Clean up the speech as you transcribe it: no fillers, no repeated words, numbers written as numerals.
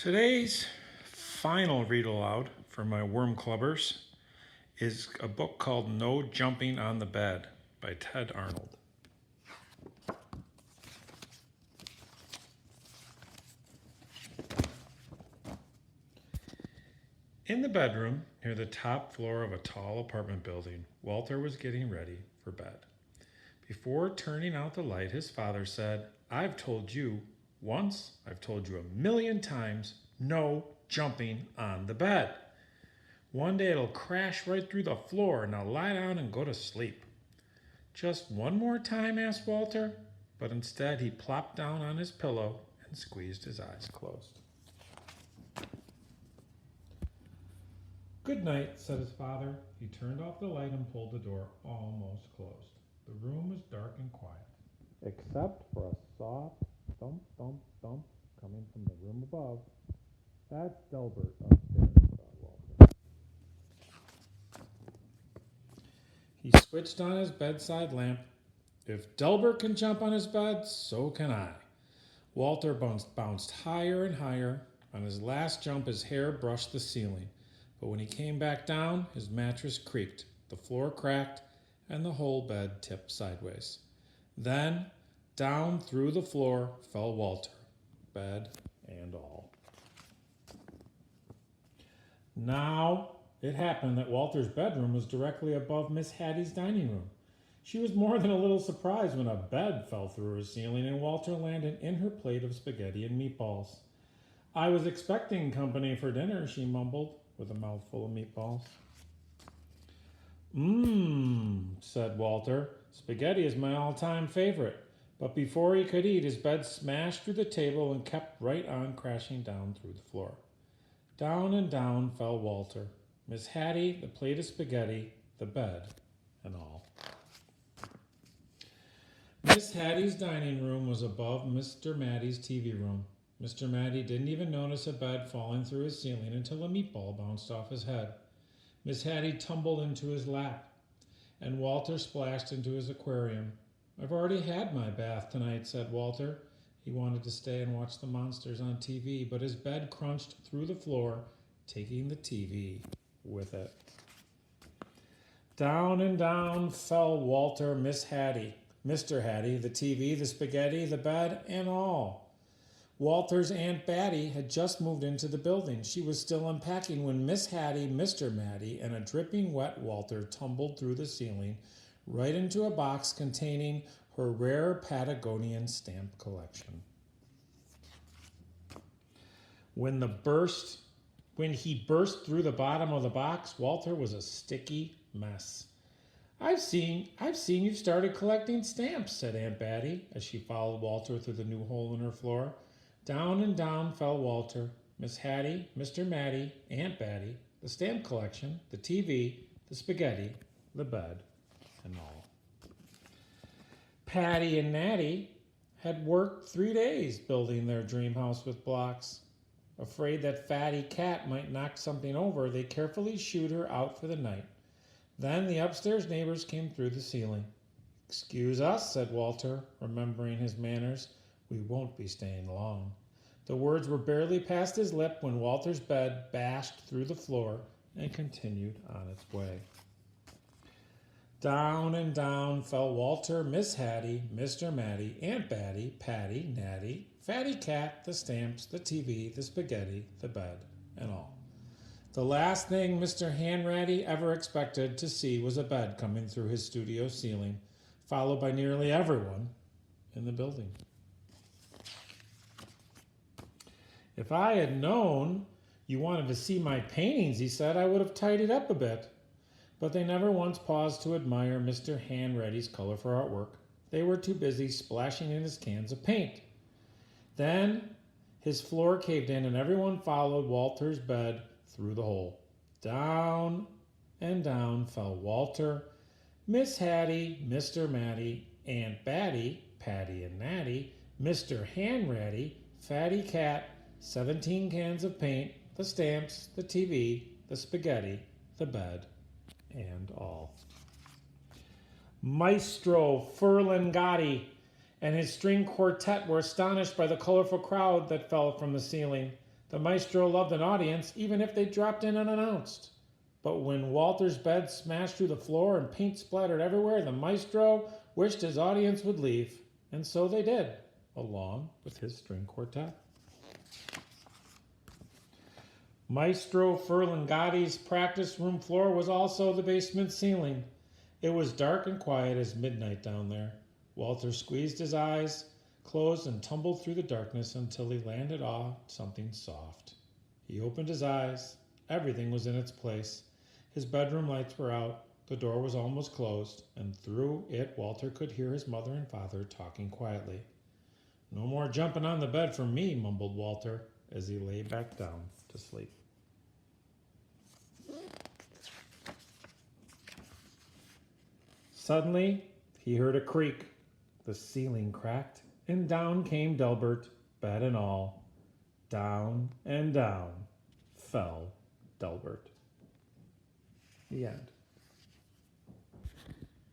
Today's final read aloud for my worm clubbers is a book called No Jumping on the Bed by Ted Arnold. In the bedroom near the top floor of a tall apartment building, Walter was getting ready for bed. Before turning out the light, his father said, "I've told you once, I've told you a million times, no jumping on the bed. One day it'll crash right through the floor. Now lie down and go to sleep." "Just one more time?" asked Walter, but instead he plopped down on his pillow and squeezed his eyes closed. "Good night," said his father. He turned off the light and pulled the door almost closed. The room was dark and quiet, except for a soft thump, thump, thump coming from the room above. "That's Delbert upstairs," thought Walter. He switched on his bedside lamp. If Delbert can jump on his bed, so can I. Walter bounced higher and higher. On his last jump, his hair brushed the ceiling. But when he came back down, his mattress creaked, the floor cracked, and the whole bed tipped sideways. Then, down through the floor fell Walter, bed and all. Now, it happened that Walter's bedroom was directly above Miss Hattie's dining room. She was more than a little surprised when a bed fell through her ceiling and Walter landed in her plate of spaghetti and meatballs. "I was expecting company for dinner," she mumbled, with a mouthful of meatballs. "Mmm," said Walter. "Spaghetti is my all-time favorite." But before he could eat, his bed smashed through the table and kept right on crashing down through the floor. Down and down fell Walter, Miss Hattie, the plate of spaghetti, the bed, and all. Miss Hattie's dining room was above Mr. Matty's TV room. Mr. Matty didn't even notice a bed falling through his ceiling until a meatball bounced off his head. Miss Hattie tumbled into his lap, and Walter splashed into his aquarium. "I've already had my bath tonight," said Walter. He wanted to stay and watch the monsters on TV, but his bed crunched through the floor, taking the TV with it. Down and down fell Walter, Miss Hattie, Mr. Hattie, the TV, the spaghetti, the bed, and all. Walter's Aunt Batty had just moved into the building. She was still unpacking when Miss Hattie, Mr. Matty, and a dripping wet Walter tumbled through the ceiling right into a box containing her rare Patagonian stamp collection. When he burst through the bottom of the box, Walter was a sticky mess. I've seen you've started collecting stamps," said Aunt Batty as she followed Walter through the new hole in her floor. Down and down fell Walter, Miss Hattie, Mr. Matty, Aunt Batty, the stamp collection, the TV, the spaghetti, the bed, and all. Patty and Natty had worked 3 days building their dream house with blocks. Afraid that Fatty Cat might knock something over, they carefully shooed her out for the night. Then the upstairs neighbors came through the ceiling. "Excuse us," said Walter, remembering his manners. "We won't be staying long." The words were barely past his lip when Walter's bed bashed through the floor and continued on its way. Down and down fell Walter, Miss Hattie, Mr. Matty, Aunt Batty, Patty, Natty, Fatty Cat, the stamps, the TV, the spaghetti, the bed, and all. The last thing Mr. Hanratty ever expected to see was a bed coming through his studio ceiling, followed by nearly everyone in the building. "If I had known you wanted to see my paintings," he said, "I would have tidied up a bit." But they never once paused to admire Mr. Hanratty's colorful artwork. They were too busy splashing in his cans of paint. Then his floor caved in and everyone followed Walter's bed through the hole. Down and down fell Walter, Miss Hattie, Mr. Matty, Aunt Batty, Patty and Natty, Mr. Hanratty, Fatty Cat, 17 cans of paint, the stamps, the TV, the spaghetti, the bed, and all. Maestro Furlan-Gotti and his string quartet were astonished by the colorful crowd that fell from the ceiling. The maestro loved an audience even if they dropped in unannounced. But when Walter's bed smashed through the floor and paint splattered everywhere, the maestro wished his audience would leave. And so they did, along with his string quartet. Maestro Ferlingotti's practice room floor was also the basement ceiling. It was dark and quiet as midnight down there. Walter squeezed his eyes closed and tumbled through the darkness until he landed on something soft. He opened his eyes. Everything was in its place. His bedroom lights were out. The door was almost closed, and through it Walter could hear his mother and father talking quietly. "No more jumping on the bed for me," mumbled Walter as he lay back down to sleep. Suddenly, he heard a creak. The ceiling cracked, and down came Delbert, bed and all. Down and down fell Delbert. The end.